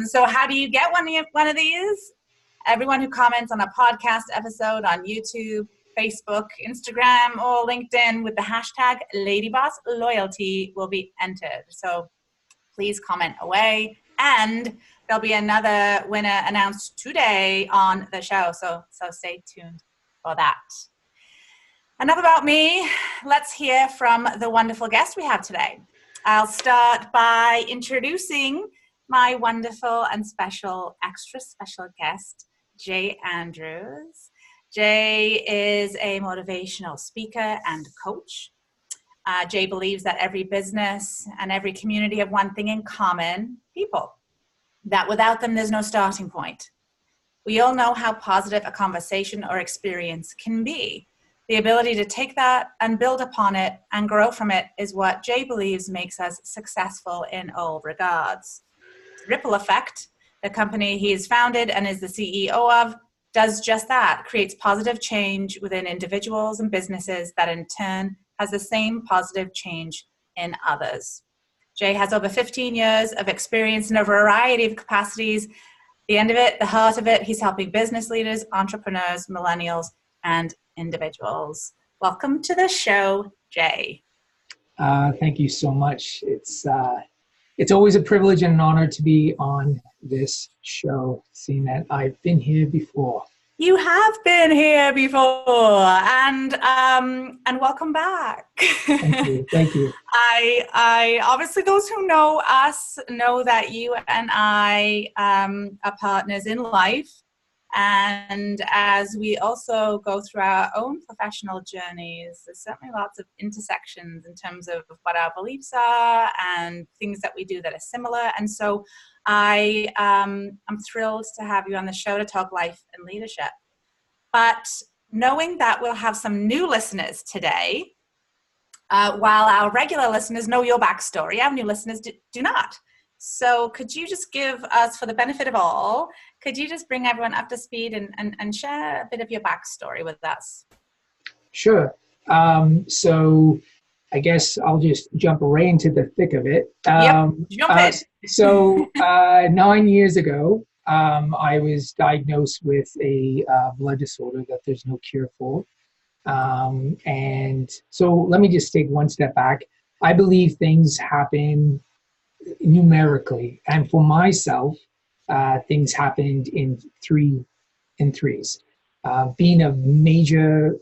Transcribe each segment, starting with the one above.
So how do you get one of these? Everyone who comments on a podcast episode on YouTube, Facebook, Instagram, or LinkedIn with the hashtag LadyBossLoyalty will be entered. So please comment away. And there'll be another winner announced today on the show. So stay tuned for that. Enough about me. Let's hear from the wonderful guest we have today. I'll start by introducing my wonderful and extra special guest, Jay Andrews. Jay is a motivational speaker and coach. Jay believes that every business and every community have one thing in common: people. That without them, there's no starting point. We all know how positive a conversation or experience can be. The ability to take that and build upon it and grow from it is what Jay believes makes us successful in all regards. RippleEffect, the company he has founded and is the CEO of, does just that, creates positive change within individuals and businesses that in turn has the same positive change in others. Jay has over 15 years of experience in a variety of capacities. The end of it, the heart of it, he's helping business leaders, entrepreneurs, millennials, and individuals. Welcome to the show, Jay. Thank you so much. It's always a privilege and an honor to be on this show, seeing that I've been here before. You have been here before, and welcome back. Thank you. I obviously, those who know us know that you and I are partners in life. And as we also go through our own professional journeys, there's certainly lots of intersections in terms of what our beliefs are and things that we do that are similar. And so I'm thrilled to have you on the show to talk life and leadership. But knowing that we'll have some new listeners today, while our regular listeners know your backstory, our new listeners do not. So could you just give us, for the benefit of all, could you just bring everyone up to speed and share a bit of your backstory with us? Sure. So I guess I'll just jump right into the thick of it. Jump in. So 9 years ago, I was diagnosed with a blood disorder that there's no cure for. And so let me just take one step back. I believe things happen numerically, and for myself, things happened in threes. Being a major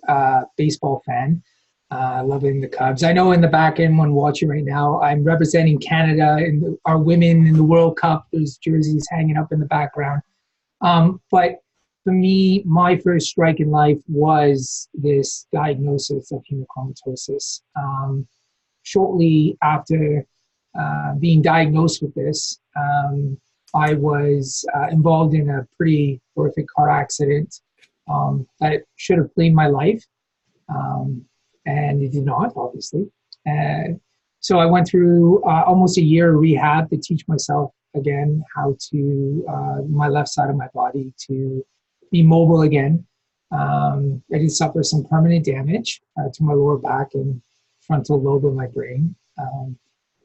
baseball fan, loving the Cubs. I know in the back end, when watching right now, I'm representing Canada and our women in the World Cup. There's jerseys hanging up in the background. But for me, my first strike in life was this diagnosis of hemochromatosis. Shortly after being diagnosed with this, I was involved in a pretty horrific car accident that should have claimed my life, and it did not, obviously. So I went through almost a year of rehab to teach myself again how to, my left side of my body, to be mobile again. I did suffer some permanent damage to my lower back and frontal lobe of my brain.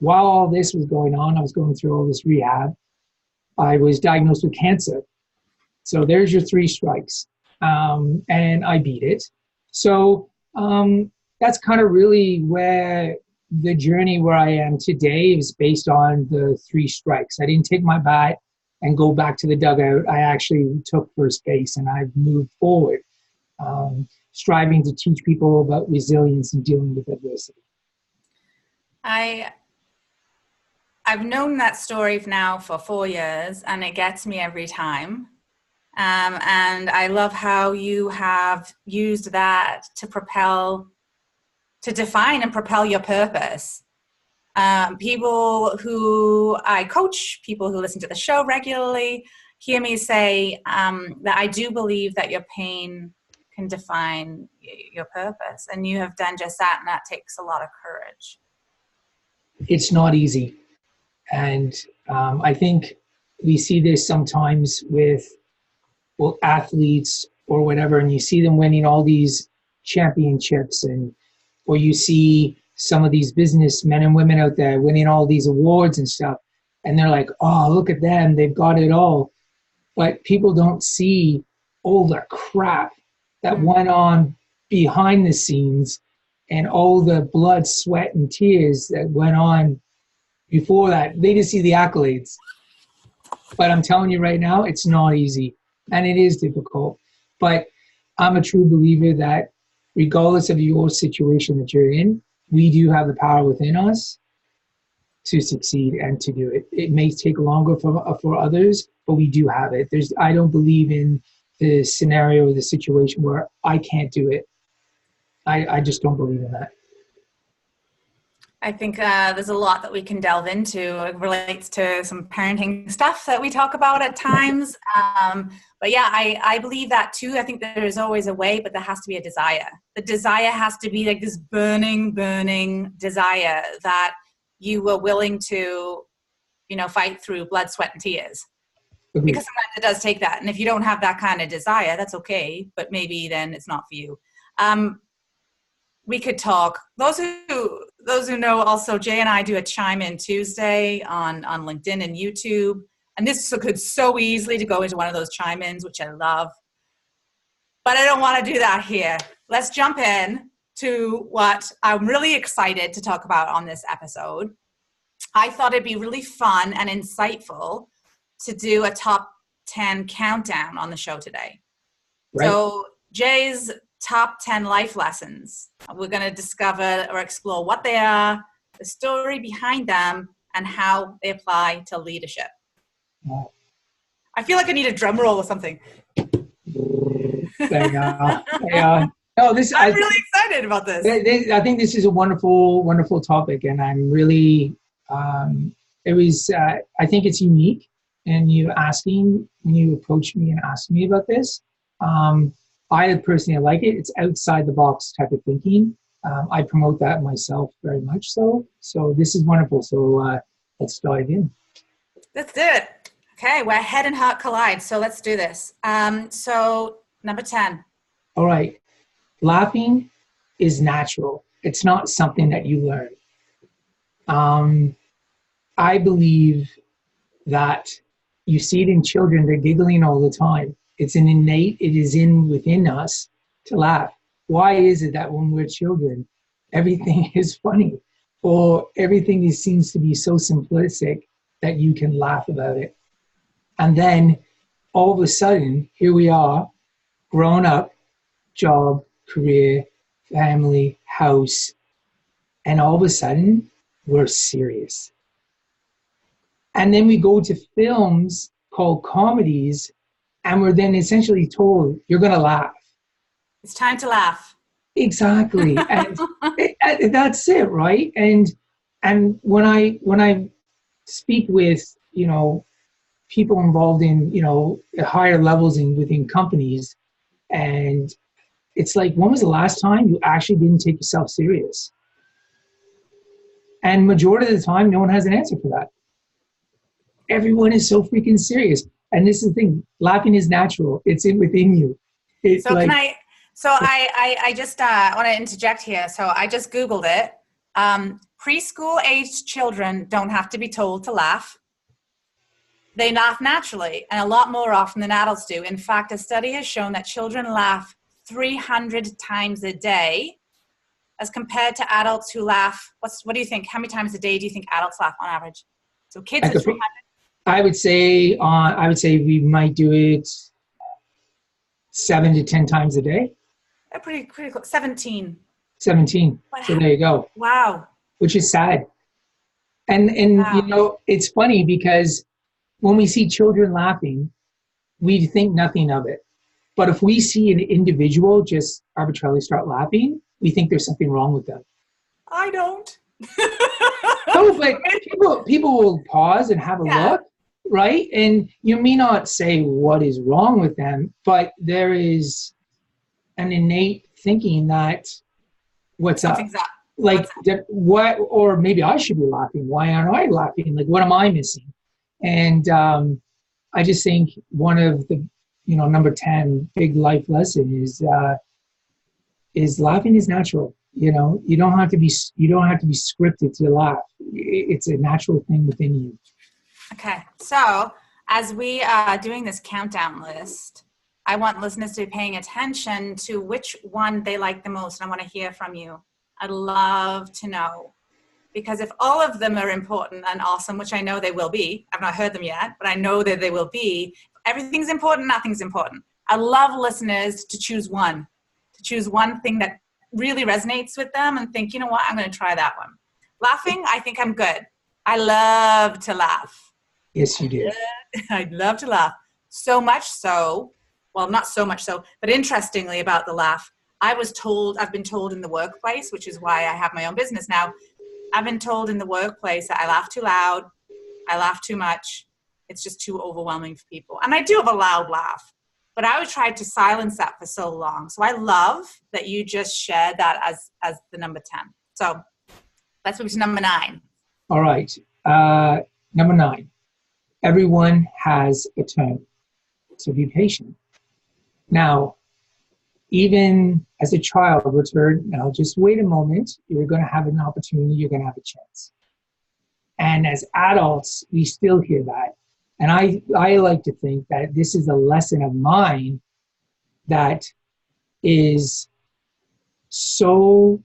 While all this was going on, I was going through all this rehab, I was diagnosed with cancer. So there's your three strikes. And I beat it. So that's kind of really where the journey where I am today is based on the three strikes. I didn't take my bat and go back to the dugout. I actually took first base and I've moved forward, striving to teach people about resilience and dealing with adversity. I've known that story now for 4 years, and it gets me every time. And I love how you have used that to define and propel your purpose. People who I coach, people who listen to the show regularly, hear me say that I do believe that your pain can define your purpose. And you have done just that, and that takes a lot of courage. It's not easy. And I think we see this sometimes with athletes or whatever, and you see them winning all these championships, or you see some of these businessmen and women out there winning all these awards and stuff. and they're like, oh, look at them, they've got it all. But people don't see all the crap that went on behind the scenes and all the blood, sweat, and tears that went on before that. They just see the accolades. But I'm telling you right now, it's not easy, and it is difficult. But I'm a true believer that regardless of your situation that you're in, we do have the power within us to succeed and to do it. It may take longer for others, but we do have it. I don't believe in the scenario or the situation where I can't do it. I just don't believe in that. I think there's a lot that we can delve into. It relates to some parenting stuff that we talk about at times. But yeah, I believe that too. I think there is always a way, but there has to be a desire. The desire has to be like this burning, burning desire that you were willing to, fight through blood, sweat, and tears. Mm-hmm. Because sometimes it does take that. And if you don't have that kind of desire, that's okay. But maybe then it's not for you. We could talk. Those who know also, Jay and I do a Chime In Tuesday on LinkedIn and YouTube. And this could so easily to go into one of those Chime Ins, which I love. But I don't want to do that here. Let's jump in to what I'm really excited to talk about on this episode. I thought it'd be really fun and insightful to do a top 10 countdown on the show today. Right. So Jay's top 10 life lessons. We're going to discover or explore what they are, the story behind them, and how they apply to leadership. Wow. I feel like I need a drum roll or something. There you go. Yeah. No, I'm really excited about this. I think this is a wonderful, wonderful topic, and I'm really, I think it's unique. And when you approached me and asked me about this, I personally like it. It's outside the box type of thinking. I promote that myself very much so. So this is wonderful. So let's dive in. Let's do it. Okay, where head and heart collide. So let's do this. So number 10. All right. Laughing is natural. It's not something that you learn. I believe that you see it in children. They're giggling all the time. It's an innate, it is within us to laugh. Why is it that when we're children, everything is funny, or everything seems to be so simplistic that you can laugh about it? And then all of a sudden, here we are, grown up, job, career, family, house, and all of a sudden, we're serious. And then we go to films called comedies, and we're then essentially told, you're going to laugh. It's time to laugh. Exactly. And that's it, right? And when I speak with, people involved in, at higher levels within companies, and it's like, when was the last time you actually didn't take yourself serious? And majority of the time, no one has an answer for that. Everyone is so freaking serious. And this is the thing, laughing is natural. It's within you. I just want to interject here. So I just Googled it. Preschool aged children don't have to be told to laugh. They laugh naturally and a lot more often than adults do. In fact, a study has shown that children laugh 300 times a day as compared to adults who laugh. What do you think? How many times a day do you think adults laugh on average? So kids are 300. I would say we might do it 7 to 10 times a day. Pretty close. 17. 17. So there you go. Wow. Which is sad. And wow. It's funny because when we see children laughing, we think nothing of it. But if we see an individual just arbitrarily start laughing, we think there's something wrong with them. I don't. No, but people will pause and have a look. Right? And you may not say what is wrong with them, but there is an innate thinking that something's up. Like what, or maybe I should be laughing. Why aren't I laughing? Like, what am I missing? And I just think one of the, number 10 big life lesson is laughing is natural. You don't have to be scripted to laugh. It's a natural thing within you. Okay, so as we are doing this countdown list, I want listeners to be paying attention to which one they like the most. And I want to hear from you. I'd love to know. Because if all of them are important and awesome, which I know they will be, I've not heard them yet, but I know that they will be, everything's important, nothing's important. I love listeners to choose one thing that really resonates with them and think, you know what, I'm going to try that one. Laughing, I think I'm good. I love to laugh. Yes, you do. I'd love to laugh. So much so, well, not so much so, but interestingly about the laugh, I've been told in the workplace, which is why I have my own business now, I've been told in the workplace that I laugh too loud, I laugh too much. It's just too overwhelming for people. And I do have a loud laugh, but I would try to silence that for so long. So I love that you just shared that as the number 10. So let's move to number 9. All right. Number 9. Everyone has a turn. So be patient. Now, even as a child, Richard, now just wait a moment. You're going to have an opportunity. You're going to have a chance. And as adults, we still hear that. And I like to think that this is a lesson of mine that is so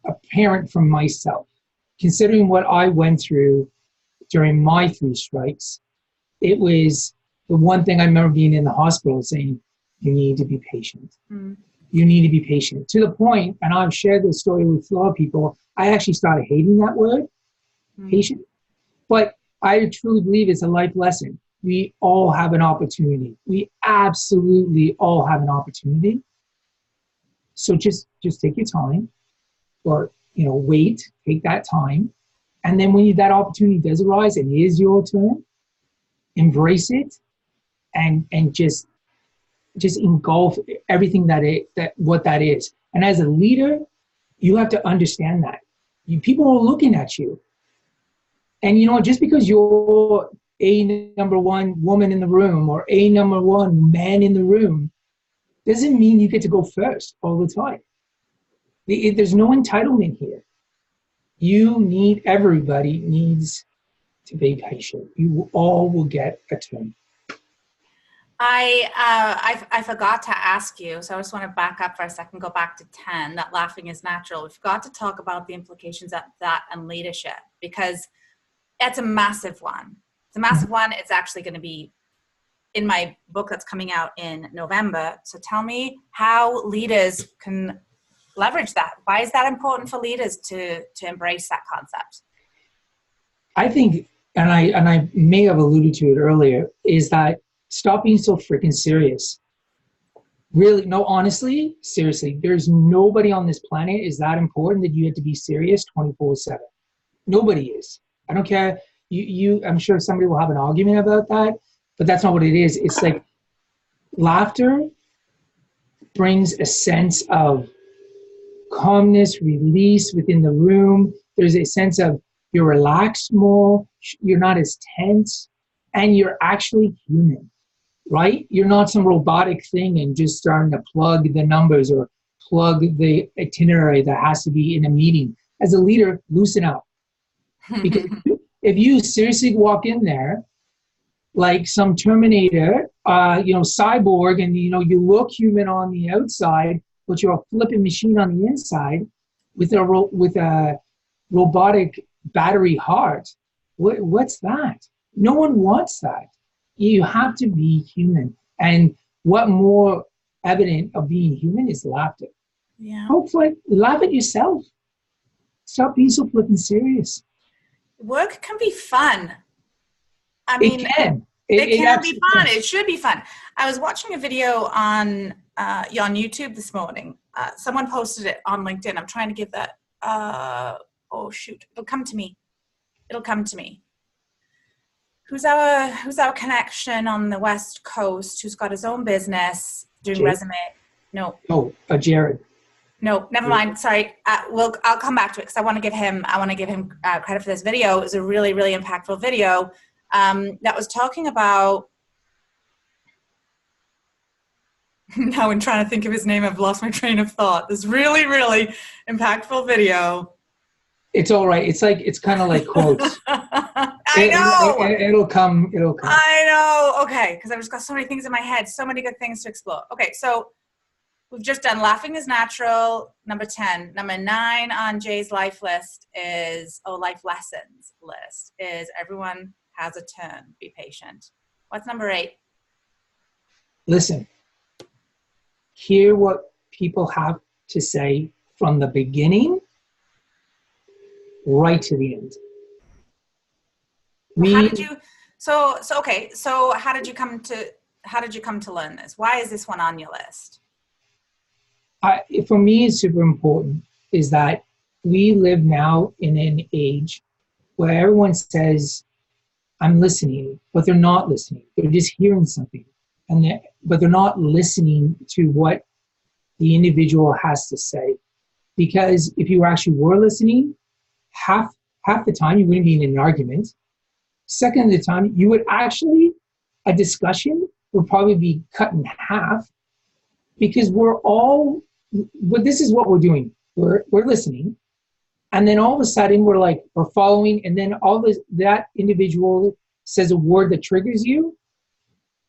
apparent from myself. Considering what I went through during my 3 strikes, it was the one thing I remember being in the hospital saying, you need to be patient. Mm. You need to be patient. To the point, and I've shared this story with a lot of people, I actually started hating that word, patient. But I truly believe it's a life lesson. We all have an opportunity. We absolutely all have an opportunity. So just take your time, or wait, take that time. And then when that opportunity does arise and it is your turn, embrace it and just engulf everything what that is. And as a leader, you have to understand that. People are looking at you. And just because you're a number 1 woman in the room or a number 1 man in the room doesn't mean you get to go first all the time. There's no entitlement here. Everybody needs to be patient. You all will get a turn. I forgot to ask you, so I just want to back up for a second, go back to 10, that laughing is natural. We forgot to talk about the implications of that and leadership, because that's a massive one. It's a massive one. It's actually going to be in my book that's coming out in November. So tell me how leaders can leverage that. Why is that important for leaders to embrace that concept? I think, and I may have alluded to it earlier, is that stop being so freaking serious. Really, no, honestly, seriously, there's nobody on this planet is that important that you have to be serious 24/7. Nobody is. I don't care. I'm sure somebody will have an argument about that, but that's not what it is. It's like laughter brings a sense of calmness, release within the room. There's a sense of you're relaxed more, you're not as tense, and you're actually human, right? You're not some robotic thing and just starting to plug the numbers or plug the itinerary that has to be in a meeting. As a leader, loosen up. Because if you seriously walk in there like some Terminator, cyborg, and you look human on the outside, but you're a flipping machine on the inside with a robotic battery heart. What's that? No one wants that. You have to be human. And what more evident of being human is laughter. Yeah. Hopefully, laugh at yourself. Stop being so flipping serious. Work can be fun. I mean, it can. It can be fun. It should be fun. I was watching a video on YouTube this morning. Someone posted it on LinkedIn. I'm trying to give that. Oh shoot! It'll come to me. Who's our connection on the West Coast? Who's got his own business doing Jared? resume? No. Oh, Jared. No, never mind. Sorry. I'll come back to it because I want to give him credit for this video. It was a really, really impactful video that was talking about. Now I'm trying to think of his name. I've lost my train of thought. This really, really impactful video. It's all right. It's kind of like quotes. I know. It'll come. It'll come. I know. Okay, because I've just got so many things in my head, so many good things to explore. Okay, so we've just done laughing is natural, number 10. Number 9 on Jay's life list life lessons list is everyone has a turn. Be patient. What's number 8? Listen. Hear what people have to say from the beginning right to the end. How did you come to learn this? Why is this one on your list? For me, it's super important is that we live now in an age where everyone says, I'm listening, but they're not listening. They're just hearing something, but they're not listening to what the individual has to say. Because if you actually were listening, half the time you wouldn't be in an argument. Second of the time, a discussion would probably be cut in half because this is what we're doing. We're listening. And then all of a sudden we're following. And then that individual says a word that triggers you.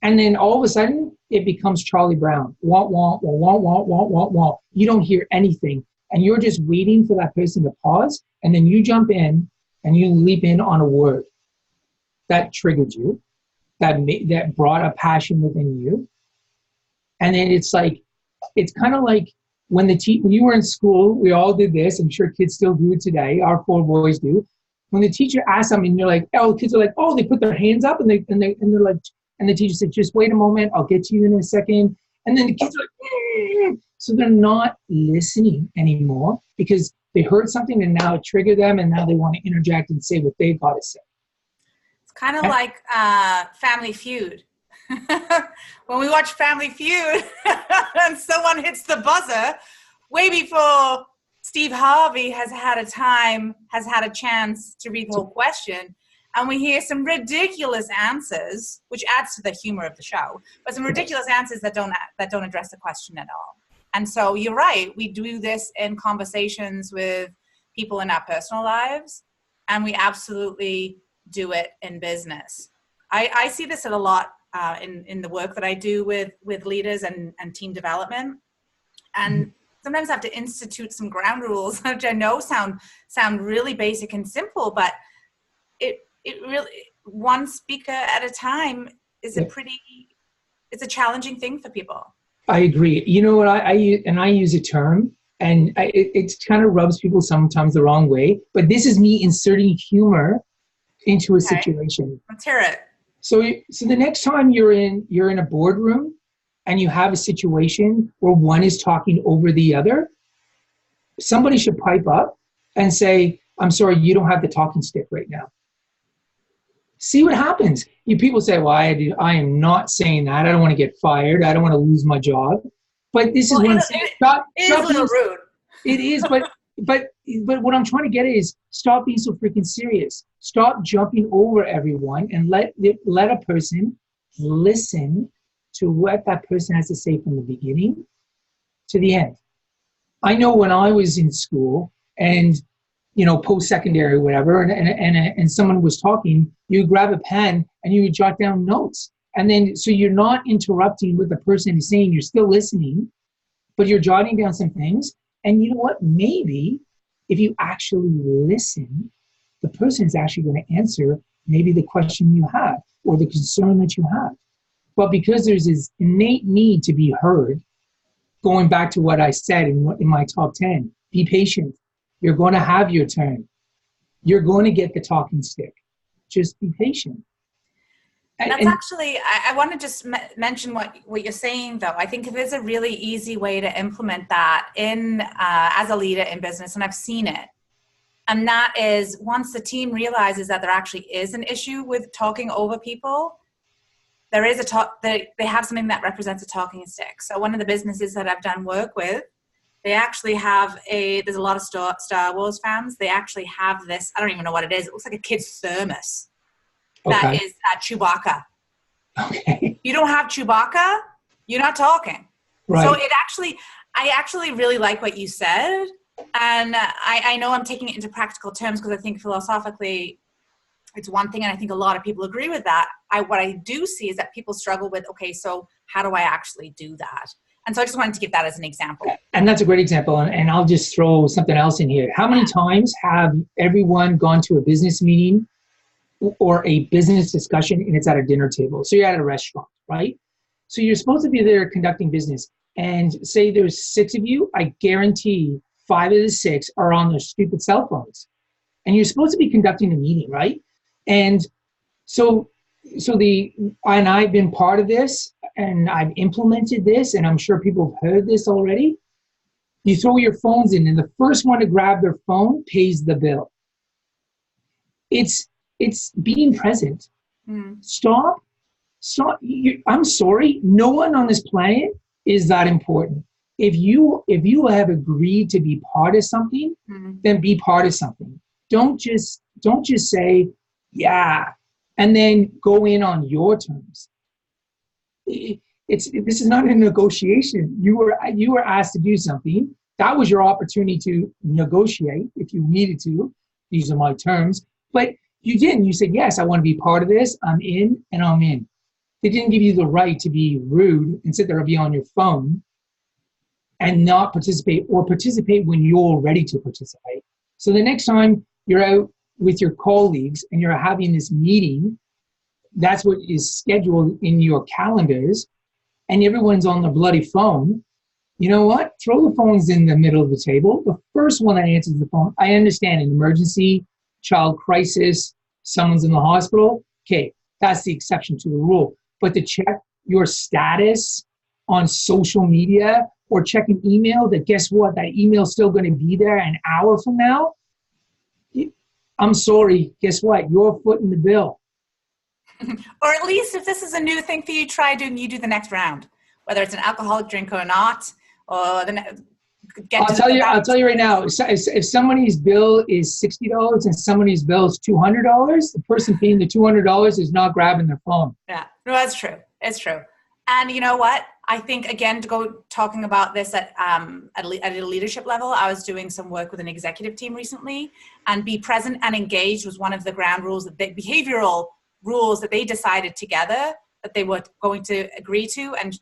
And then all of a sudden it becomes Charlie Brown. Wah, wah, wah, wah, wah, wah, wah, wah. You don't hear anything. And you're just waiting for that person to pause. And then you jump in and you leap in on a word that triggered you, that brought a passion within you. And then it's kind of like when you were in school, we all did this. I'm sure kids still do it today. Our 4 boys do. When the teacher asks something, you're like, the kids are like, they put their hands up and they're like, and the teacher said, just wait a moment, I'll get to you in a second. And then the kids are like, so they're not listening anymore because they heard something and now it triggered them and now they want to interject and say what they've got to say. It's kind of like Family Feud. When we watch Family Feud and someone hits the buzzer, way before Steve Harvey has had a chance to read the whole question, and we hear some ridiculous answers, which adds to the humor of the show, but some ridiculous answers that don't address the question at all. And so you're right, we do this in conversations with people in our personal lives, and we absolutely do it in business. I see this a lot in the work that I do with leaders and team development. And sometimes I have to institute some ground rules, which I know sound really basic and simple, but it really, one speaker at a time is it's a challenging thing for people. I agree. You know what, I use a term, and it kind of rubs people sometimes the wrong way, but this is me inserting humor into a situation. Let's hear it. So the next time you're in a boardroom and you have a situation where one is talking over the other, somebody should pipe up and say, I'm sorry, you don't have the talking stick right now. See what happens. People say, well, I am not saying that. I don't want to get fired. I don't want to lose my job. But this is what I'm saying. It is a little rude. It is, but what I'm trying to get is stop being so freaking serious. Stop jumping over everyone and let a person listen to what that person has to say from the beginning to the end. I know when I was in school and post-secondary, whatever, and someone was talking, you grab a pen and you would jot down notes. And then, so you're not interrupting what the person is saying, you're still listening, but you're jotting down some things. And you know what? Maybe if you actually listen, the person is actually going to answer maybe the question you have or the concern that you have. But because there's this innate need to be heard, going back to what I said in my top 10, be patient. You're going to have your turn. You're going to get the talking stick. Just be patient. Actually, I want to just mention what you're saying, though. I think there's a really easy way to implement that as a leader in business, and I've seen it. And that is, once the team realizes that there actually is an issue with talking over people, there is they have something that represents a talking stick. So one of the businesses that I've done work with, they actually have there's a lot of Star Wars fans. They actually have this, I don't even know what it is. It looks like a kid's thermos. That is Chewbacca. Okay. You don't have Chewbacca, you're not talking. Right. So I actually really like what you said, And I know I'm taking it into practical terms because I think philosophically it's one thing, and I think a lot of people agree with that. What I do see is that people struggle with, okay, so how do I actually do that? And so I just wanted to give that as an example. And that's a great example. And I'll just throw something else in here. How many times have everyone gone to a business meeting or a business discussion and it's at a dinner table? So you're at a restaurant, right? So you're supposed to be there conducting business. And say there's 6 of you, I guarantee 5 of the 6 are on their stupid cell phones. And you're supposed to be conducting a meeting, right? And and I've been part of this, and I've implemented this, and I'm sure people have heard this already. You throw your phones in, and the first one to grab their phone pays the bill. It's being present. Stop. I'm sorry. No one on this planet is that important. If you have agreed to be part of something, then be part of something. Don't just say, yeah, and then go in on your terms. This is not a negotiation. You were asked to do something. That was your opportunity to negotiate if you needed to. These are my terms. But you didn't. You said, yes, I want to be part of this. I'm in and I'm in. They didn't give you the right to be rude and sit there and be on your phone and not participate, or participate when you're ready to participate. So the next time you're out with your colleagues and you're having this meeting, that's what is scheduled in your calendars, and everyone's on the bloody phone. You know what? Throw the phones in the middle of the table. The first one that answers the phone, I understand an emergency, child crisis, someone's in the hospital. Okay, that's the exception to the rule. But to check your status on social media or check an email, that guess what? That email's still going to be there an hour from now. I'm sorry, guess what? You're footing the bill. Or at least if this is a new thing for you, try doing, you do the next round, whether it's an alcoholic drink or not. Or I'll tell you right now, if somebody's bill is $60 and somebody's bill is $200, the person paying the $200 is not grabbing their phone. Yeah, no, that's true. It's true. And you know what? I think, again, to go talking about this at a leadership level, I was doing some work with an executive team recently, and be present and engaged was one of the ground rules, behavioral rules that they decided together that they were going to agree to and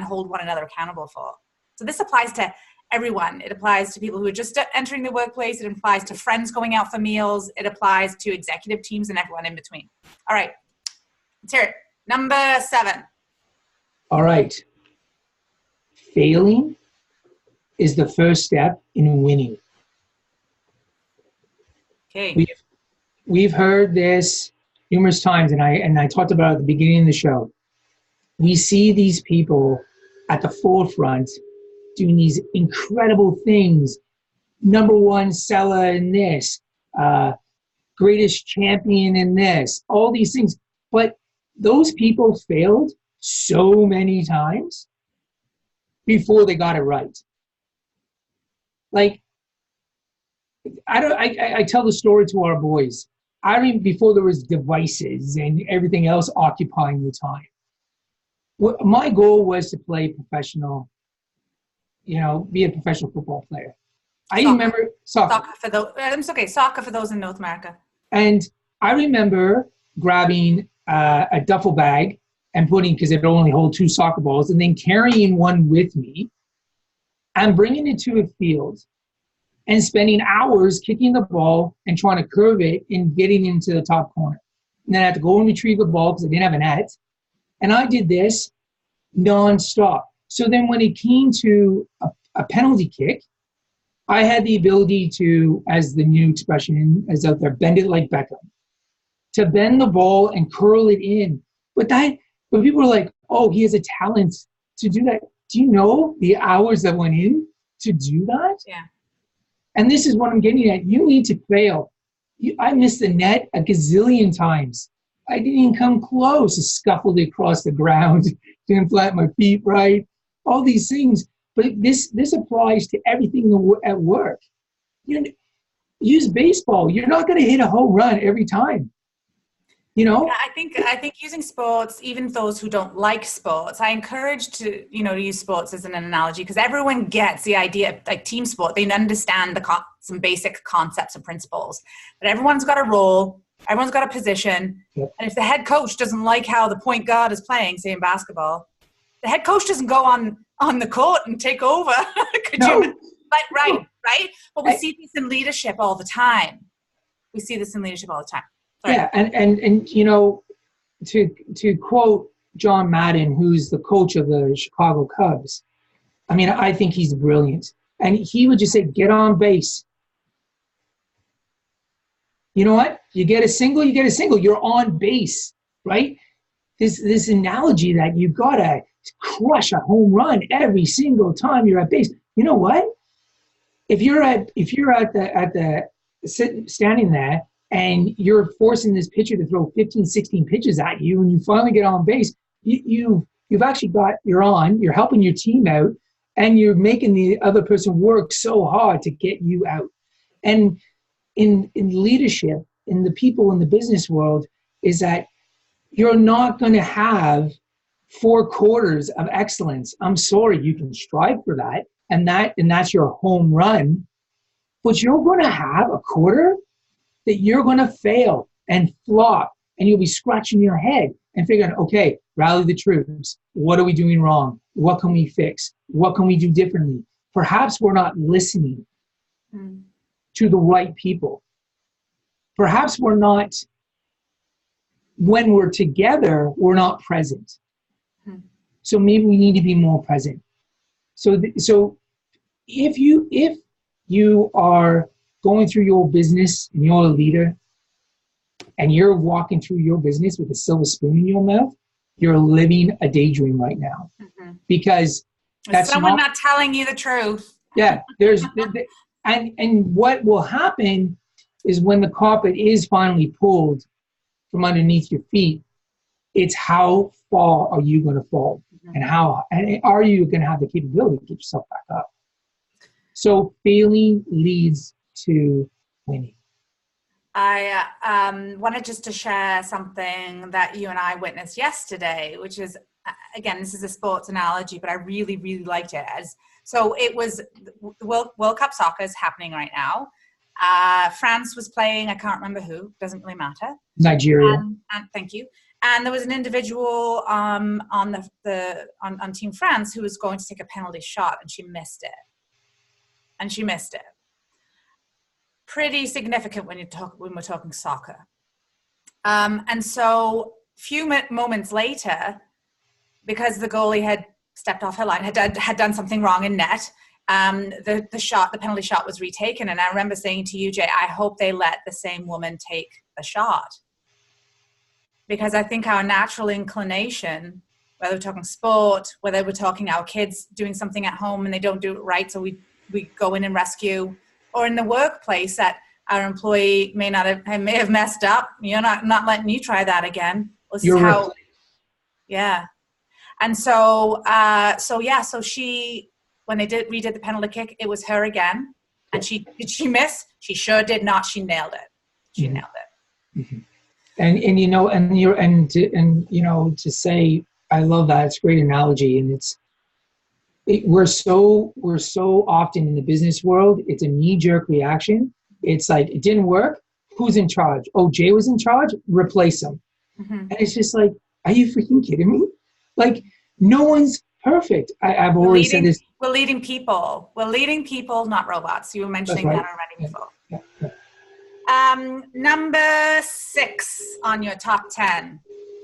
hold one another accountable for. So this applies to everyone. It applies to people who are just entering the workplace. It applies to friends going out for meals. It applies to executive teams and everyone in between. All right, let's hear it. Number 7. All right. Failing is the first step in winning. Okay. We've heard this numerous times, and I talked about it at the beginning of the show. We see these people at the forefront doing these incredible things. Number 1 seller in this, greatest champion in this, all these things. But those people failed so many times before they got it right. Like, I tell the story to our boys. I mean, before there was devices and everything else occupying the time. My goal was to play professional, be a professional football player. I remember soccer. Soccer for those in North America. And I remember grabbing a duffel bag and putting, because it would only hold 2 soccer balls, and then carrying one with me and bringing it to a field and spending hours kicking the ball and trying to curve it and getting into the top corner. And then I had to go and retrieve the ball because I didn't have a net. And I did this nonstop. So then when it came to a penalty kick, I had the ability to, as the new expression is out there, bend it like Beckham, to bend the ball and curl it in. But people were like, oh, he has a talent to do that. Do you know the hours that went in to do that? Yeah. And this is what I'm getting at. You need to fail. I missed the net a gazillion times. I didn't even come close. I scuffled across the ground, didn't flatten my feet right, all these things. But this applies to everything at work. Use baseball. You're not going to hit a home run every time. you know? I think using sports, even those who don't like sports, I encourage to use sports as an analogy, because everyone gets the idea, like team sport, they understand some basic concepts and principles, but everyone's got a role, everyone's got a position. Yep. And if the head coach doesn't like how the point guard is playing, say in basketball, the head coach doesn't go on the court and take over. No. Right. But we see this in leadership all the time. Sorry. Yeah, and to quote John Madden, who's the coach of the Chicago Cubs, I mean, I think he's brilliant. And he would just say, get on base. You know what? You get a single, you're on base, right? This analogy that you gotta crush a home run every single time you're at base. You know what? If you're standing there and you're forcing this pitcher to throw 15, 16 pitches at you, and you finally get on base, you've actually you're helping your team out, and you're making the other person work so hard to get you out. And in leadership, in the people in the business world, is that you're not going to have 4 quarters of excellence. I'm sorry, you can strive for that, and that's your home run, but you're going to have a quarter that you're going to fail and flop, and you'll be scratching your head and figuring, okay, rally the troops. What are we doing wrong? What can we fix? What can we do differently? Perhaps we're not listening to the right people. Perhaps we're not, when we're together, we're not present. So maybe we need to be more present. So if you are going through your business and you're a leader and you're walking through your business with a silver spoon in your mouth, you're living a daydream right now. Because that's someone not telling you the truth. Yeah, and what will happen is when the carpet is finally pulled from underneath your feet, it's how far are you going to fall, and are you going to have the capability to get yourself back up? So failing leads to winning. I wanted just to share something that you and I witnessed yesterday, which is, again, this is a sports analogy, but I really, really liked it. So it was World Cup soccer is happening right now. France was playing, I can't remember who, doesn't really matter. Nigeria. And thank you. And there was an individual on Team France who was going to take a penalty shot, and she missed it. Pretty significant when we're talking soccer. And so few moments later, because the goalie had stepped off her line, had done something wrong in net, the penalty shot was retaken. And I remember saying to you, Jay, I hope they let the same woman take the shot. Because I think our natural inclination, whether we're talking sport, whether we're talking our kids doing something at home and they don't do it right, so we go in and rescue, or in the workplace that our employee may have messed up, you're not letting you try that again. Yeah. And so she, when they redid the penalty kick, it was her again. And did she miss? She sure did not. She nailed it. Nailed it. Mm-hmm. And to say, I love that. It's a great analogy. And we're so often in the business world, it's a knee-jerk reaction. It's like, it didn't work. Who's in charge? Oh, Jay was in charge? Replace him. And it's just like, are you freaking kidding me? Like, no one's perfect. I've always said this. We're leading people. We're leading people, not robots. You were mentioning that already before. Yeah. Number 6 on your top 10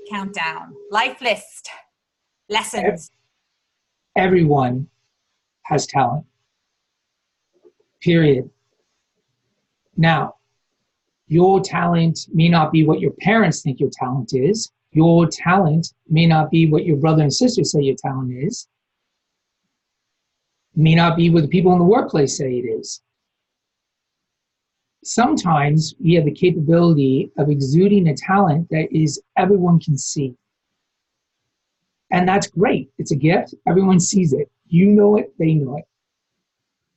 countdown. Life list. Lessons. Everyone has talent. Period. Now, your talent may not be what your parents think your talent is. Your talent may not be what your brother and sister say your talent is. May not be what the people in the workplace say it is. Sometimes we have the capability of exuding a talent that is everyone can see. And that's great. It's a gift. Everyone sees it. You know it, they know it.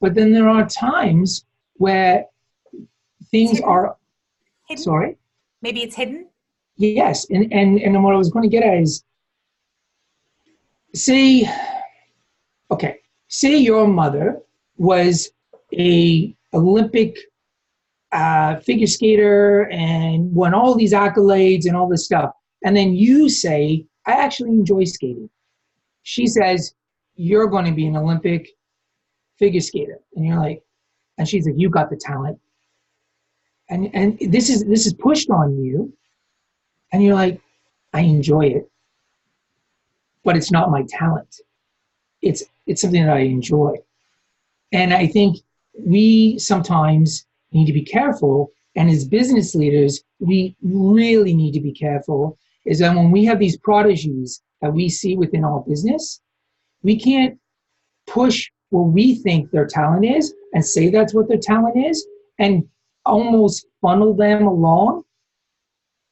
But then there are times where things are hidden. Sorry? Maybe it's hidden. yes. And what I was going to get at is, say, okay, say your mother was a Olympic figure skater and won all these accolades and all this stuff. And then you say, I actually enjoy skating. She says, you're going to be an Olympic figure skater. And you're like, and she's like, you got the talent. And this is pushed on you. And you're like, I enjoy it, but it's not my talent. It's something that I enjoy. And I think we sometimes need to be careful. And as business leaders, we really need to be careful is that when we have these prodigies that we see within our business, we can't push what we think their talent is and say that's what their talent is and almost funnel them along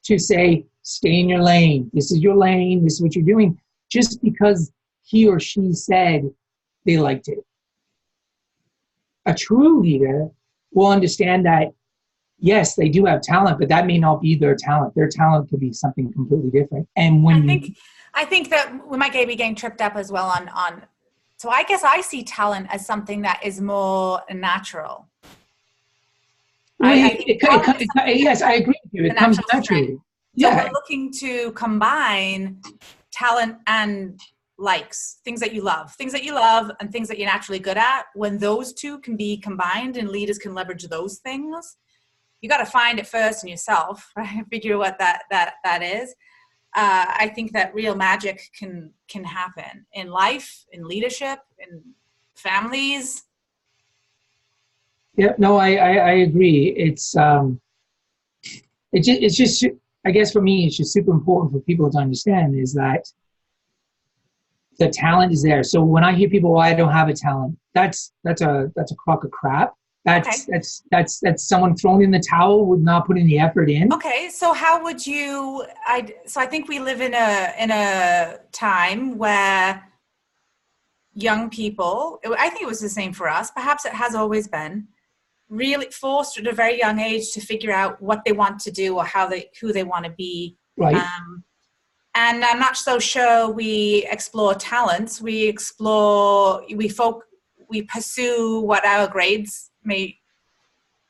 to say, stay in your lane. This is your lane. This is what you're doing. Just because he or she said they liked it. A true leader will understand that, yes, they do have talent, but that may not be their talent. Their talent could be something completely different. And when I think that we might be getting tripped up as well on. So I guess I see talent as something that is more natural. Yes, I agree with you. It comes naturally. Yeah. So we're looking to combine talent and likes, things that you love and things that you're naturally good at. When those two can be combined and leaders can leverage those things, you got to find it first in yourself, right? Figure what that is. I think that real magic can happen in life, in leadership, in families. Yeah, no, I agree. It's just, I guess for me, it's just super important for people to understand is that the talent is there. So when I hear people, well, I don't have a talent, that's a crock of crap. That's someone thrown in the towel with not putting the effort in. Okay, so how would you? So I think we live in a time where young people, I think it was the same for us. Perhaps it has always been really forced at a very young age to figure out what they want to do or who they want to be. Right. And I'm not so sure we explore talents. We pursue what our grades may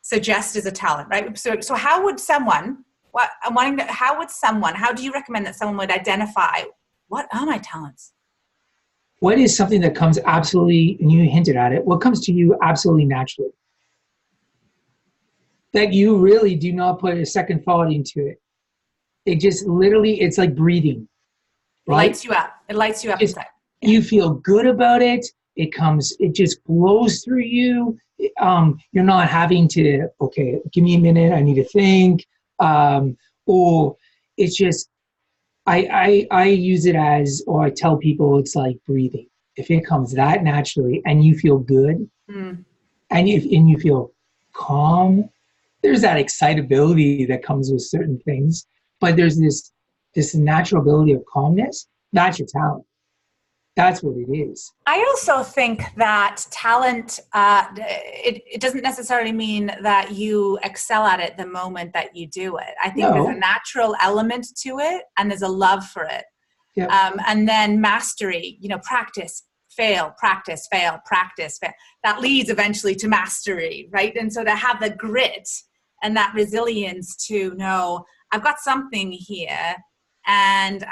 suggest as a talent, right? So how would someone, how do you recommend that someone would identify what are my talents? What is something that comes absolutely, and you hinted at it, what comes to you absolutely naturally? That you really do not put a second thought into it. It just literally, it's like breathing, right? It lights you up inside. You feel good about it. It just blows through you. You're not having to, okay, give me a minute, I need to think. Or it's just, I use it as, or I tell people it's like breathing. If it comes that naturally and you feel good and you feel calm, there's that excitability that comes with certain things, but there's this natural ability of calmness. That's your talent. That's what it is. I also think that talent, it doesn't necessarily mean that you excel at it the moment that you do it. I think there's a natural element to it and there's a love for it. Yep. And then mastery, practice, fail, practice, fail, practice, fail. That leads eventually to mastery, right? And so to have the grit and that resilience to know I've got something here, and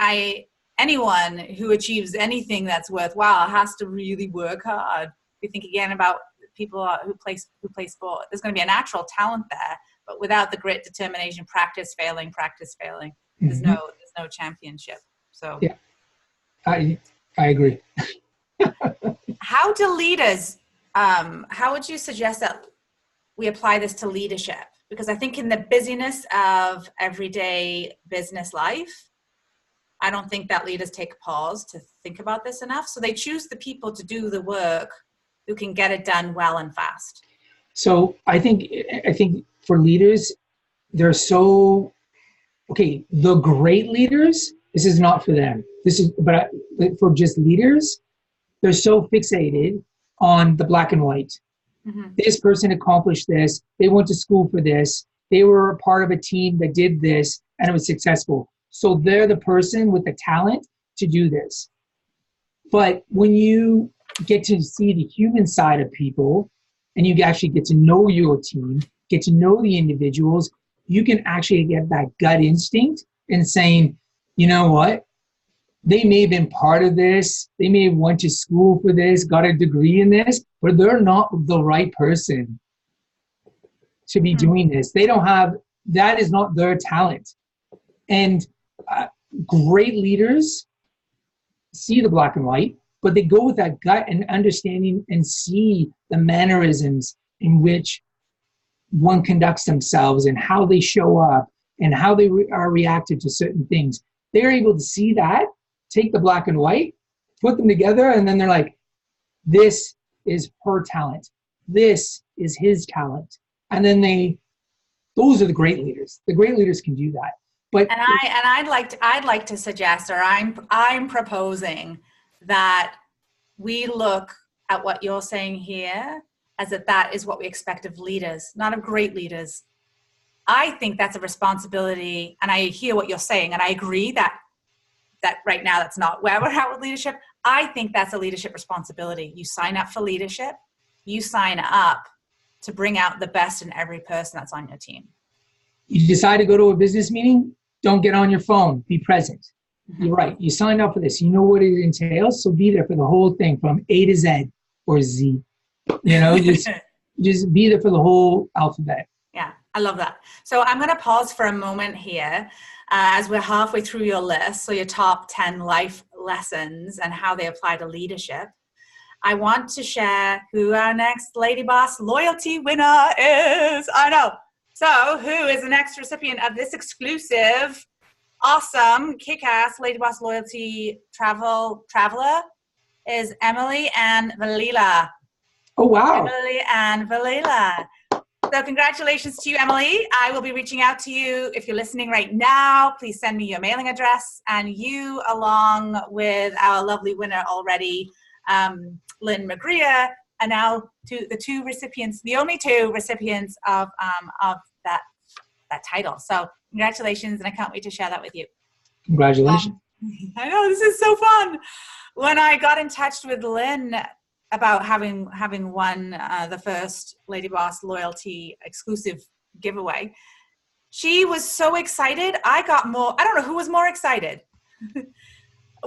anyone who achieves anything that's worthwhile has to really work hard. If you think again about people who play sport, there's going to be a natural talent there, but without the grit, determination, practice, failing, there's no championship. So yeah, I agree. How do leaders? How would you suggest that we apply this to leadership? Because I think in the busyness of everyday business life, I don't think that leaders take a pause to think about this enough. So they choose the people to do the work who can get it done well and fast. So I think for leaders, they're so, okay, the great leaders, this is not for them. But for just leaders, they're so fixated on the black and white. Mm-hmm. This person accomplished this. They went to school for this. They were a part of a team that did this. and it was successful. So they're the person with the talent to do this. But when you get to see the human side of people and you actually get to know your team, get to know the individuals, you can actually get that gut instinct in saying, you know what? They may have been part of this. They may have went to school for this, got a degree in this, but they're not the right person to be doing this. They don't have, that is not their talent. And great leaders see the black and white, but they go with that gut and understanding and see the mannerisms in which one conducts themselves and how they show up and how they are reacted to certain things. They're able to see that, take the black and white, put them together, and then they're like, this is her talent. This is his talent. And then those are the great leaders. The great leaders can do that. But I'd like to suggest, or I'm proposing that we look at what you're saying here as that is what we expect of leaders, not of great leaders. I think that's a responsibility, and I hear what you're saying, and I agree that right now that's not where we're at with leadership. I think that's a leadership responsibility. You sign up for leadership. You sign up to bring out the best in every person that's on your team. You decide to go to a business meeting, don't get on your phone, be present. Mm-hmm. You're right. You signed up for this. You know what it entails, so be there for the whole thing from A to Z or Z. You know, just be there for the whole alphabet. Yeah, I love that. So I'm going to pause for a moment here as we're halfway through your list. So your top 10 life lessons and how they apply to leadership. I want to share who our next Lady Boss Loyalty winner is. I know. So who is the next recipient of this exclusive, awesome, kick-ass Lady Boss Loyalty traveler is Emily and Valila. Oh, wow. Emily and Valila. So congratulations to you, Emily. I will be reaching out to you. If you're listening right now, please send me your mailing address. And you, along with our lovely winner already, Lynn Magria, are now the two recipients, the only two recipients of that title. So congratulations, and I can't wait to share that with you. Congratulations. I know, this is so fun. When I got in touch with Lynn about having won the first Lady Boss Loyalty exclusive giveaway, she was so excited. I don't know who was more excited.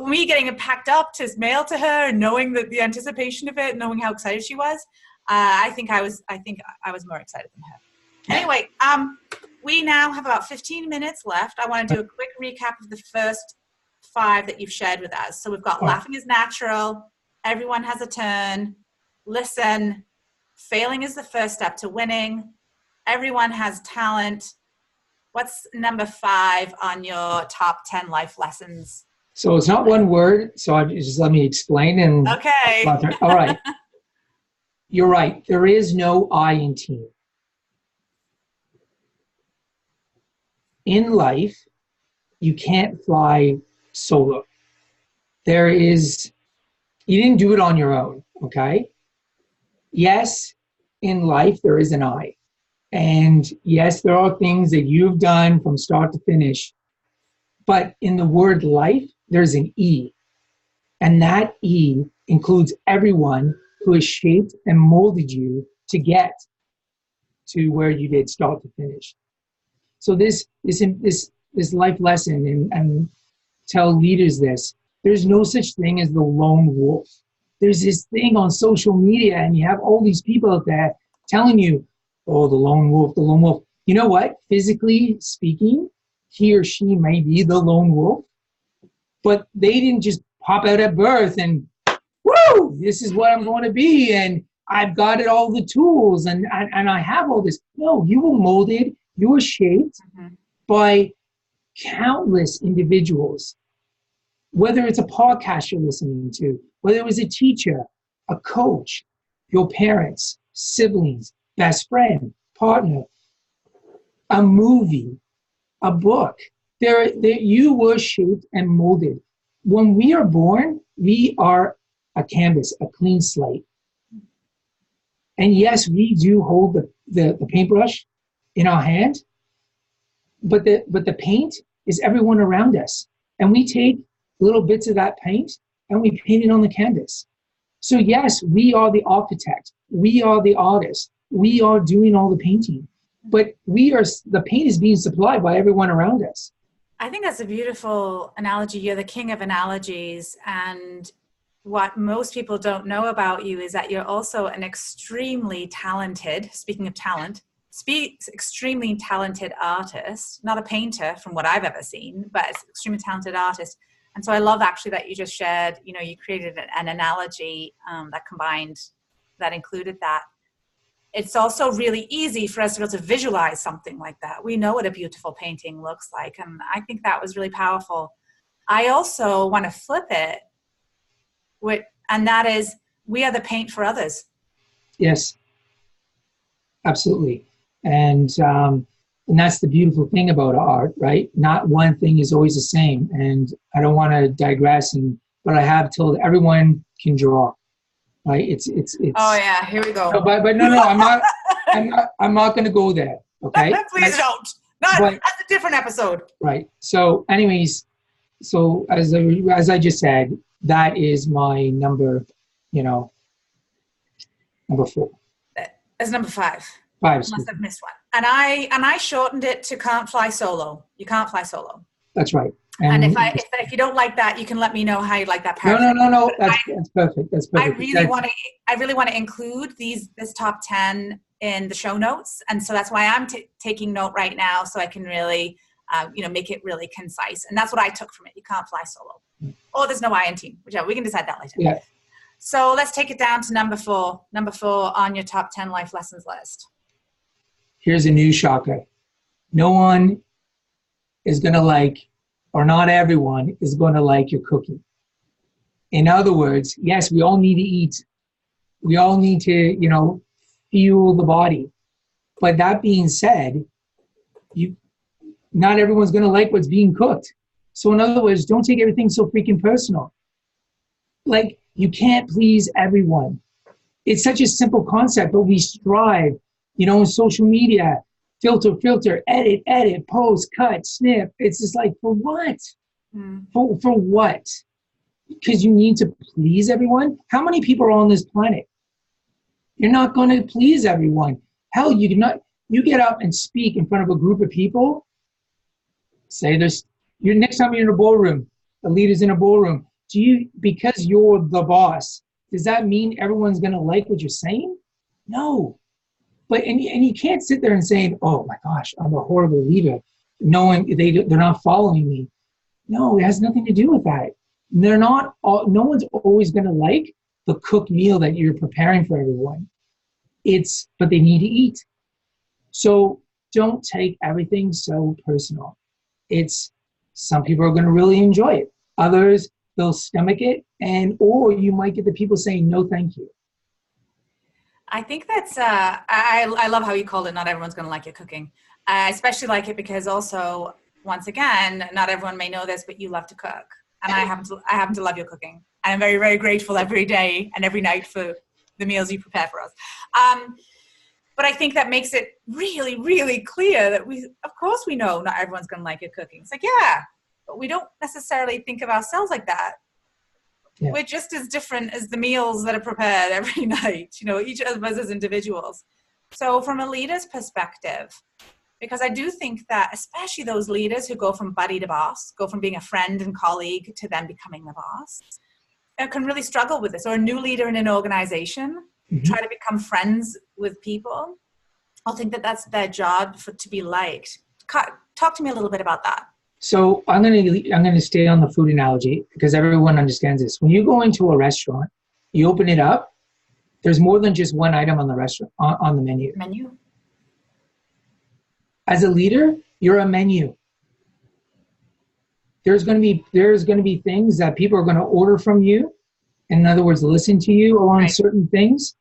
Me getting it packed up to mail to her and knowing the anticipation of it, knowing how excited she was. I think I was more excited than her. Anyway, we now have about 15 minutes left. I want to do a quick recap of the first 5 that you've shared with us. So we've got laughing is natural. Everyone has a turn. Listen. Failing is the first step to winning. Everyone has talent. What's number 5 on your top 10 life lessons? So it's not one word. So just let me explain. And okay. All right. You're right. There is no I in team. In life, you can't fly solo. You didn't do it on your own, okay? Yes, in life, there is an I. And yes, there are things that you've done from start to finish. But in the word life, there's an E. And that E includes everyone who has shaped and molded you to get to where you did start to finish. So this life lesson, and tell leaders this, there's no such thing as the lone wolf. There's this thing on social media, and you have all these people out there telling you, oh, the lone wolf, the lone wolf. You know what? Physically speaking, he or she may be the lone wolf, but they didn't just pop out at birth and, woo, this is what I'm going to be, and I've got all the tools, and I have all this. No, you were molded, you were shaped by countless individuals. Whether it's a podcast you're listening to, whether it was a teacher, a coach, your parents, siblings, best friend, partner, a movie, a book. You were shaped and molded. When we are born, we are a canvas, a clean slate. And yes, we do hold the paintbrush in our hand, but the paint is everyone around us. And we take little bits of that paint and we paint it on the canvas. So yes, we are the architect. We are the artist. We are doing all the painting. But the paint is being supplied by everyone around us. I think that's a beautiful analogy. You're the king of analogies. And what most people don't know about you is that you're also an extremely talented, speaking of talent, extremely talented artist, not a painter from what I've ever seen, but extremely talented artist. And so I love actually that you just shared, you know, you created an analogy that included that. It's also really easy for us to be able to visualize something like that. We know what a beautiful painting looks like. And I think that was really powerful. I also want to flip it, and that is, we are the paint for others. Yes, absolutely. And that's the beautiful thing about art, right? Not one thing is always the same. And I don't want to digress, but I have told everyone can draw, right? It's. Oh yeah, here we go. No, but no, I'm not going to go there. Okay. Please don't. That's a different episode. Right. So, anyways, as I just said, that is my number. Number 4. That's number 5. 5. Unless I've missed one. And I shortened it to can't fly solo. You can't fly solo. That's right. And if you don't like that, you can let me know how you like that paragraph. No. That's perfect. That's perfect. I really want to include this top 10 in the show notes, and so that's why I'm taking note right now, so I can really, make it really concise. And that's what I took from it. You can't fly solo. Or there's no I in team. Whichever. We can decide that later. Yeah. So let's take it down to number 4. Number 4 on your top 10 life lessons list. Here's a new shocker. No one is going to like, or not everyone is going to like your cooking. In other words, yes, we all need to eat. We all need to, fuel the body. But that being said, not everyone's going to like what's being cooked. So in other words, don't take everything so freaking personal. Like, you can't please everyone. It's such a simple concept, but we strive, in social media, filter, edit, post, cut, snip. It's just like, for what? For what? Because you need to please everyone? How many people are on this planet? You're not going to please everyone. Hell, you get up and speak in front of a group of people. Say next time you're in a ballroom, the leader's in a ballroom. Because you're the boss, does that mean everyone's going to like what you're saying? No. But and you can't sit there and say, oh my gosh, I'm a horrible leader, knowing they're not following me. No, it has nothing to do with that. No one's always going to like the cooked meal that you're preparing for everyone. But they need to eat. So don't take everything so personal. Some people are going to really enjoy it. Others, they'll stomach it, or you might get the people saying, no, thank you. I think that's, I love how you called it, not everyone's going to like your cooking. I especially like it because also, once again, not everyone may know this, but you love to cook. And I happen to love your cooking. And I'm very, very grateful every day and every night for the meals you prepare for us. But I think that makes it really, really clear that of course we know not everyone's going to like your cooking. It's like, yeah, but we don't necessarily think of ourselves like that. Yeah. We're just as different as the meals that are prepared every night, each of us as individuals. So from a leader's perspective, because I do think that especially those leaders who go from buddy to boss, go from being a friend and colleague to then becoming the boss, can really struggle with this. Or a new leader in an organization, try to become friends with people. I think that that's their job to be liked. Talk to me a little bit about that. So I'm going to stay on the food analogy because everyone understands this. When you go into a restaurant, you open it up, there's more than just one item on the restaurant on the menu. As a leader, you're a menu. There's going to be things that people are going to order from you. In other words, listen to you on certain things,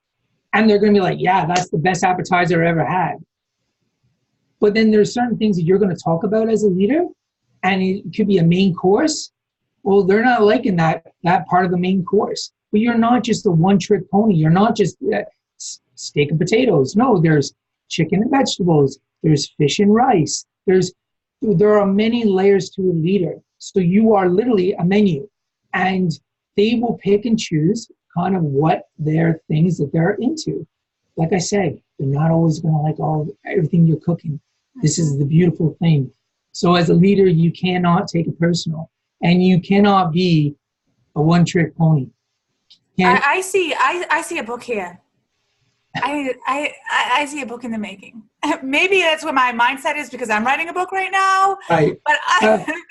and they're going to be like, "Yeah, that's the best appetizer I ever had." But then there's certain things that you're going to talk about as a leader, and it could be a main course. Well, they're not liking that part of the main course. But you're not just a one-trick pony. You're not just steak and potatoes. No, there's chicken and vegetables. There's fish and rice. There's there are many layers to a leader. So you are literally a menu, and they will pick and choose kind of what their things that they're into. Like I said, they're not always going to like everything you're cooking. This is the beautiful thing. So as a leader, you cannot take it personal, and you cannot be a one-trick pony. I see a book here. I see a book in the making. Maybe that's what my mindset is because I'm writing a book right now. Right. But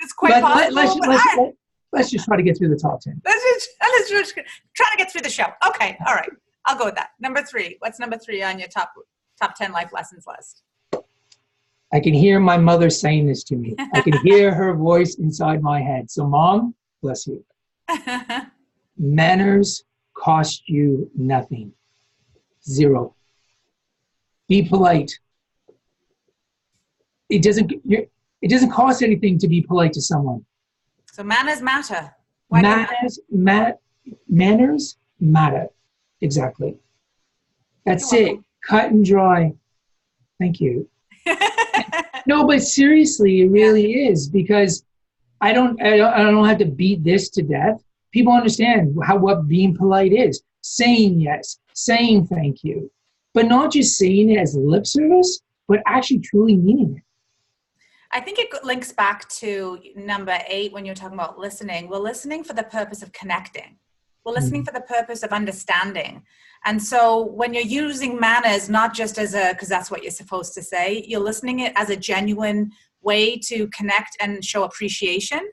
it's quite possible. Let's just try to get through the top 10. Let's just try to get through the show. Okay. All right. I'll go with that. Number 3. What's number 3 on your top 10 life lessons list? I can hear my mother saying this to me. I can hear her voice inside my head. So, Mom, bless you. Manners cost you nothing. 0. Be polite. It doesn't cost anything to be polite to someone. So manners matter. Manners matter. Exactly. That's it. Cut and dry. Thank you. No, but seriously, it really is, because I don't have to beat this to death. People understand what being polite is. Saying yes, saying thank you, but not just saying it as lip service, but actually truly meaning it. I think it links back to number 8 when you're talking about listening. We're listening for the purpose of connecting. We're listening for the purpose of understanding. And so when you're using manners, not just because that's what you're supposed to say, you're listening it as a genuine way to connect and show appreciation.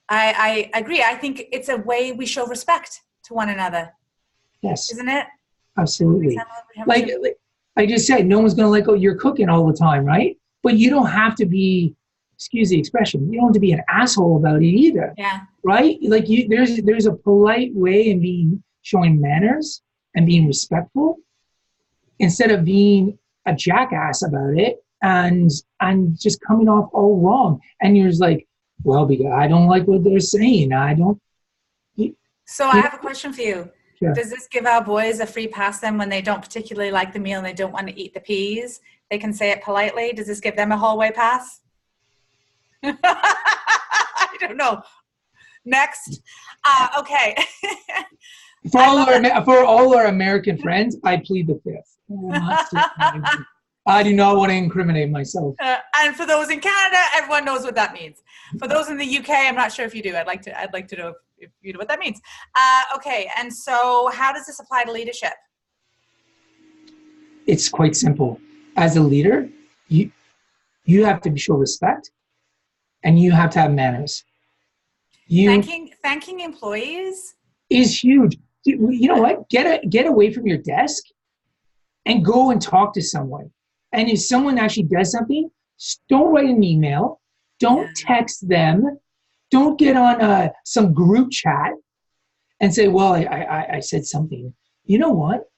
I agree. I think it's a way we show respect to one another. Yes. Isn't it? Absolutely. Like I just said, no one's going to like you're cooking all the time, right? But you don't have to be, excuse the expression, you don't have to be an asshole about it either. Yeah. Right? Like there's a polite way in showing manners and being respectful instead of being a jackass about it and just coming off all wrong. And you're just like, well, because I don't like what they're saying. So I have a question for you. Sure. Does this give our boys a free pass then when they don't particularly like the meal and they don't want to eat the peas? They can say it politely. Does this give them a hallway pass? I don't know. Next. Okay. For all our American friends, I plead the fifth. I do not want to incriminate myself. And for those in Canada, everyone knows what that means. For those in the UK, I'm not sure if you do. I'd like to know if you know what that means. Okay, and so how does this apply to leadership? It's quite simple. As a leader, you have to show respect, and you have to have manners. Thanking employees is huge. You know what? Get away from your desk and go and talk to someone. And if someone actually does something, don't write an email. Don't text them. Don't get on some group chat and say, well, I said something. You know what?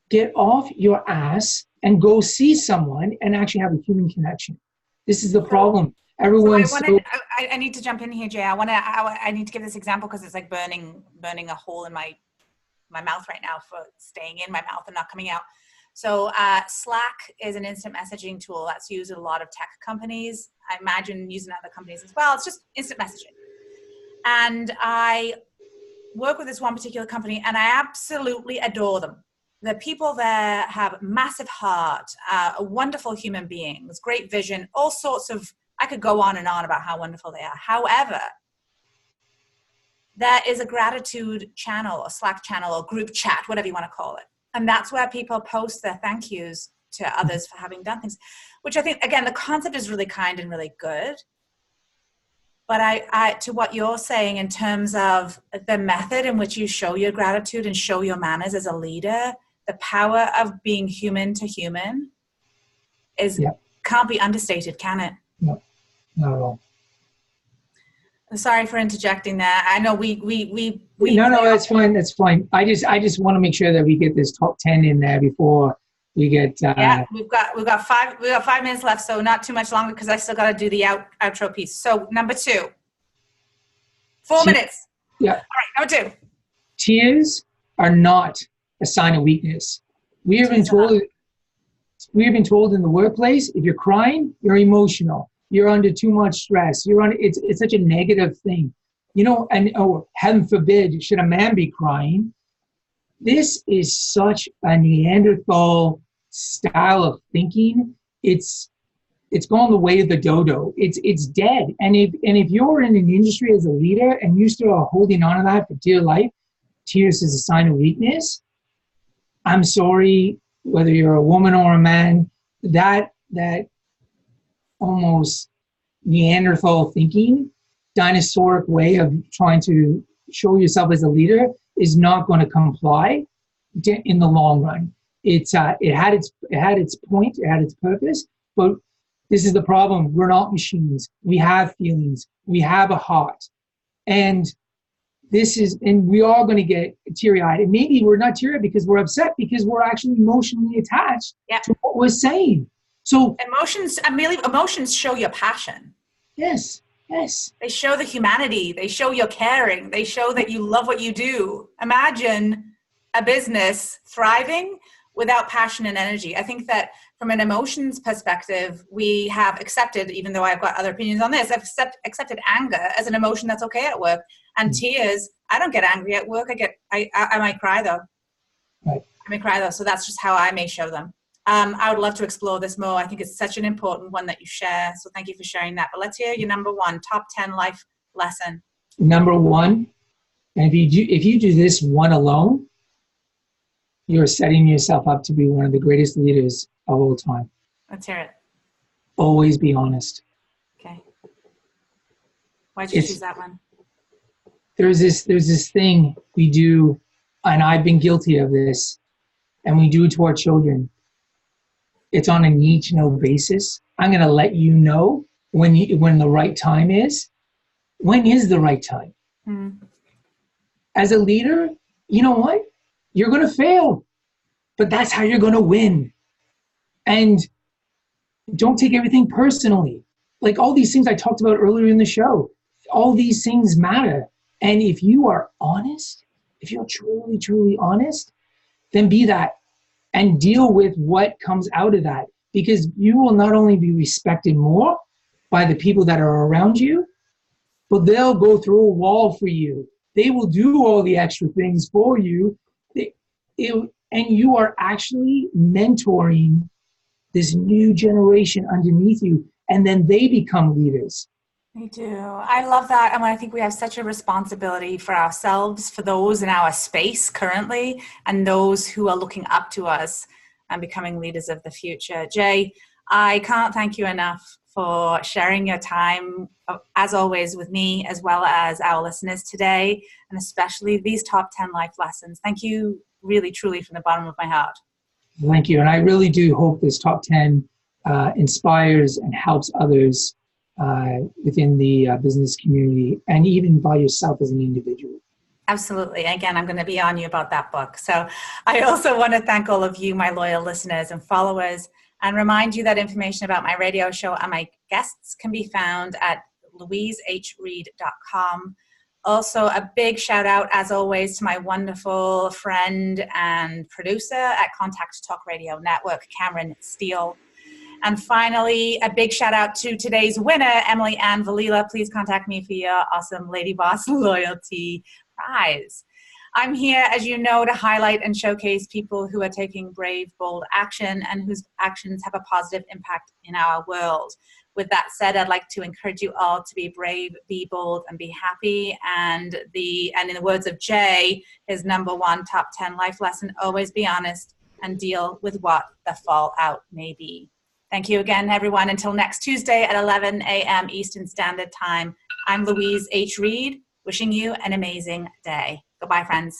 Get off your ass and go see someone and actually have a human connection. This is the problem. Everyone's I need to jump in here, Jay. I need to give this example because it's like burning a hole in my mouth right now for staying in my mouth and not coming out. So Slack is an instant messaging tool that's used in a lot of tech companies. I imagine using other companies as well. It's just instant messaging. And I work with this one particular company and I absolutely adore them. The people there have massive heart, wonderful human beings, great vision, all sorts of, I could go on and on about how wonderful they are. However, there is a gratitude channel, a Slack channel, or group chat, whatever you want to call it. And that's where people post their thank yous to others for having done things, which I think, again, the concept is really kind and really good. But I to what you're saying in terms of the method in which you show your gratitude and show your manners as a leader, the power of being human to human can't be understated, can it? No, not at all. Sorry for interjecting there. I know we No, that's fine. That's fine. I just want to make sure that we get this top 10 in there before we get. We've got 5 minutes left, so not too much longer because I still got to do the outro piece. So number 2, 4 minutes. Yeah. All right, number 2. Tears are not a sign of weakness. We have been told. we've been told in the workplace, if you're crying, you're emotional. You're under too much stress. It's such a negative thing. You know, and oh, heaven forbid, should a man be crying? This is such a Neanderthal style of thinking. It's gone the way of the dodo. It's dead. And if you're in an industry as a leader and you still are holding on to that for dear life, tears is a sign of weakness. I'm sorry, whether you're a woman or a man, that almost Neanderthal thinking, dinosauric way of trying to show yourself as a leader is not going to comply in the long run. It had its point, it had its purpose, but this is the problem. We're not machines. We have feelings. We have a heart, and we are going to get teary-eyed. And maybe we're not teary-eyed because we're upset, because we're actually emotionally attached to what we're saying. So emotions show your passion. Yes. They show the humanity. They show your caring. They show that you love what you do. Imagine a business thriving without passion and energy. I think that from an emotions perspective, we have accepted, even though I've got other opinions on this, I've accepted anger as an emotion that's okay at work. And tears, I don't get angry at work. I might cry though. Right. I may cry though. So that's just how I may show them. I would love to explore this more. I think it's such an important one that you share. So thank you for sharing that. But let's hear your number one, top 10 life lesson. Number one, and if you do this one alone, you're setting yourself up to be one of the greatest leaders of all time. Let's hear it. Always be honest. Okay. Why'd you choose that one? There's this thing we do, and I've been guilty of this, and we do it to our children. It's on a need to know basis. I'm going to let you know when the right time is. When is the right time? Mm-hmm. As a leader, you know what? You're going to fail, but that's how you're going to win. And don't take everything personally. Like all these things I talked about earlier in the show, all these things matter. And if you are honest, if you're truly, truly honest, then be that and deal with what comes out of that, because you will not only be respected more by the people that are around you, but they'll go through a wall for you. They will do all the extra things for you. And you are actually mentoring this new generation underneath you, and then they become leaders. Me too. I love that. And I think we have such a responsibility for ourselves, for those in our space currently, and those who are looking up to us and becoming leaders of the future. Jay, I can't thank you enough for sharing your time, as always, with me, as well as our listeners today, and especially these top 10 life lessons. Thank you really, truly, from the bottom of my heart. Thank you. And I really do hope this top 10 inspires and helps others within the business community, and even by yourself as an individual. Absolutely. Again, I'm going to be on you about that book. So I also want to thank all of you, my loyal listeners and followers, and remind you that information about my radio show and my guests can be found at louisehreed.com. Also, a big shout out, as always, to my wonderful friend and producer at Contact Talk Radio Network, Cameron Steele. And finally, a big shout out to today's winner, Emily Ann Valila. Please contact me for your awesome Lady Boss Loyalty Prize. I'm here, as you know, to highlight and showcase people who are taking brave, bold action and whose actions have a positive impact in our world. With that said, I'd like to encourage you all to be brave, be bold, and be happy. And in the words of Jay, his number one top 10 life lesson, always be honest and deal with what the fallout may be. Thank you again, everyone. Until next Tuesday at 11 a.m. Eastern Standard Time, I'm Louise H. Reed, wishing you an amazing day. Goodbye, friends.